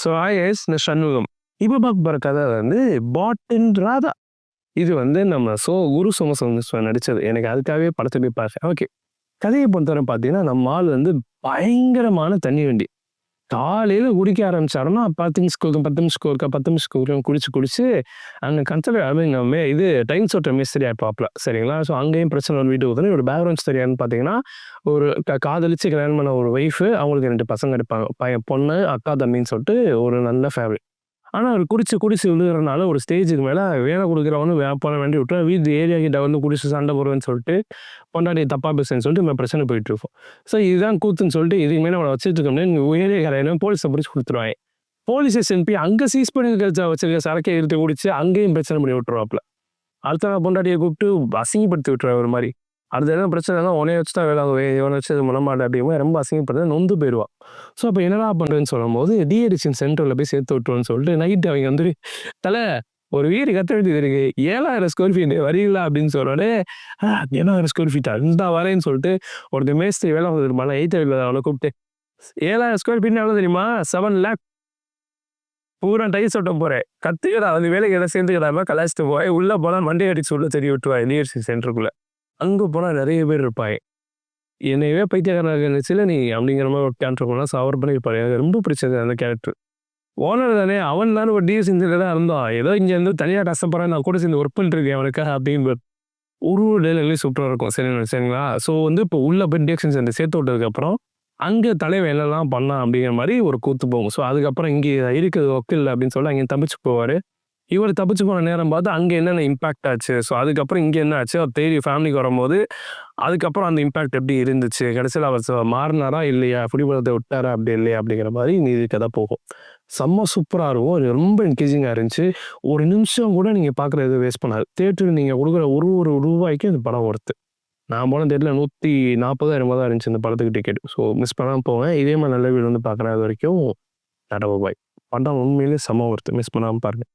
So IS இந்த சண்முகம் இப்போ பார்க்க போகிற கதை வந்து பாட்டன் ராதா. இது வந்து நம்ம குரு சோமசுந்தரம் நடிச்சது. எனக்கு அதுக்காகவே படத்தை போய் பார்த்தேன். ஓகே, கதையை பொறுத்தவரை பார்த்தீங்கன்னா நம்ம ஆள் வந்து பயங்கரமான தண்ணி வண்டி. காலையில் குடிக்க ஆரம்பிச்சாருன்னா 10 நிமிஷம் குடிச்சு அங்கே கன்சல்ட் இது டைம் சோட்ட மிஸ்திரி ஆயிப்பாப்ல. சரிங்களா? ஸோ அங்கேயும் பிரச்சனை ஒரு வீட்டுக்கு வந்து ஒரு பேக்ரவுண்ட் ஸ்டோரியான்னு பார்த்தீங்கன்னா ஒரு காதலிச்சு கல்யாணம் பண்ண ஒரு ஒய்ஃபு, அவங்களுக்கு 2 பசங்க இருப்பாங்க. பையன் பொண்ணு அக்கா தம்பின்னு சொல்லிட்டு ஒரு நல்ல ஃபேமிலி. ஆனால் அவர் குடிச்சு விழுகிறனால ஒரு ஸ்டேஜுக்கு மேலே வேலை கொடுக்குறவனு போன வேண்டி விட்டு வீட்டு ஏரியா கிட்ட வந்து குடிச்சு சண்டை போடுவேன்னு சொல்லிட்டு பொண்டாட்டி தப்பா பேசுன்னு சொல்லிட்டு நம்ம பிரச்சனை போயிட்டு இருக்கோம். ஸோ இதுதான் கூத்துன்னு சொல்லிட்டு இதுக்கு மேலே அவனை வச்சுட்டு இருக்கோம்னு ஏரியா கரையிலும் போலீஸை பிடிச்சி கொடுத்துருவாங்க. போலீஸ் ஸ்டேஷன் போய் அங்கே சீஸ் பண்ணி வச்சிருக்க சரக்கை எடுத்து குடிச்சு அங்கேயும் பிரச்சனை பண்ணி விட்டுருவாப்புல. அடுத்த நாள் பொண்டாட்டியை கூப்பிட்டு அசிங்கப்படுத்தி விட்டுருவாரு ஒரு மாதிரி. அடுத்த என்ன பிரச்சனைனா உனைய வச்சு தான் வேலை இவனை வச்சு மனமாட்டை அப்படிங்கும்போது ரொம்ப அசிங்கப்படுறது நொந்து போயிடுவான். ஸோ அப்போ என்னடா பண்ணுறேன்னு சொல்லும்போது டிஎடிக்ஷன் சென்டரில் போய் சேர்த்து விட்டுருவோன்னு சொல்லிட்டு நைட்டு அவங்க வந்து தலை ஒரு வீடு கட்ட வேண்டியது இருக்கு, 7,000 ஸ்கொயர் ஃபீட் வரீங்களா அப்படின்னு சொன்னோடனே 7,000 ஸ்கொயர் ஃபீட்டா இருந்தா வரேன்னு சொல்லிட்டு ஒருத்தர் மேஸ்திரி வேலை வந்துருப்பாங்க 8 அவனை கூப்பிட்டு 7,000 ஸ்கொயர் ஃபீட்னு எவ்வளோ தெரியுமா? 7 lakh பூரா டைஸ் ஓட்ட போகிறேன் கற்றுக்கடா வந்து வேலைக்கு எதாவது சேர்ந்துக்கிறாம கலாச்சிட்டு போய் உள்ளே போனால் வண்டி அடிச்சு உள்ள தெரிய விட்டுருவாங்க டிஎடிக்ஷன் சென்டருக்குள்ளே. அங்கே போனால் நிறைய பேர் இருப்பாங்க. என்னையவே பைத்தியக்காரனாக இருந்துச்சுல நீ அப்படிங்கிற மாதிரி ஒரு கேரக்டர் போனால் அவர் பண்ணியிருப்பாரு. எனக்கு ரொம்ப பிடிச்சது அந்த கேரக்டர். ஓனர் தானே, அவன் தானே ஒரு டிஎஸ்சியில் தான் இருந்தான். ஏதோ இங்கே இருந்து தனியாக கஷ்டப்படுறேன், நான் கூட சேர்ந்து ஒர்க் பண்ணிருக்கேன் அவனுக்காக அப்படின்னு ஒரு டேலே சூப்பராக இருக்கும். சரிங்களா? ஸோ வந்து இப்போ உள்ள போய் டிஎக்ஷன் சென்டர் சேர்த்து விட்டதுக்கப்புறம் அங்கே தலைவன் என்னெல்லாம் பண்ணான் அப்படிங்கிற மாதிரி ஒரு கூத்து போகும். ஸோ அதுக்கப்புறம் இங்கே இருக்கிறது ஒர்க் இல்லை அப்படின்னு சொல்லி அங்கே தப்பிச்சு போவார். இவர் தப்பிச்சு போன நேரம் பார்த்து அங்கே என்னென்ன இம்பாக்ட் ஆச்சு, ஸோ அதுக்கப்புறம் இங்கே என்ன ஆச்சு, அவர் தேடி ஃபேமிலிக்கு வரும்போது அதுக்கப்புறம் அந்த இம்பாக்ட் எப்படி இருந்துச்சு, கடைசியில் அவர் மாறினாரா இல்லையா, பிடிபடத்தை விட்டாரா அப்படி இல்லையா அப்படிங்கிற மாதிரி நீதி கதை போகும். செம்ம சூப்பராக இருக்கும். அது ரொம்ப என்கேஜிங்காக இருந்துச்சு. ஒரு நிமிஷம் கூட நீங்கள் பார்க்குறது வேஸ்ட் பண்ணாது. தேட்டருக்கு நீங்கள் கொடுக்குற ஒரு ரூபாய்க்கு இந்த படம் ஒர்த்து. நான் போன தேட்டரில் 140 தான் இருந்துச்சு இந்த படத்துக்கு டிக்கெட். ஸோ மிஸ் பண்ணாமல் போவேன். இதே மாதிரி நல்ல வீடு வந்து பார்க்குறேன். அது வரைக்கும் டாடா பாய். படம் உண்மையிலே செம்ம ஒர்த்து. மிஸ் பண்ணாமல் பாருங்கள்.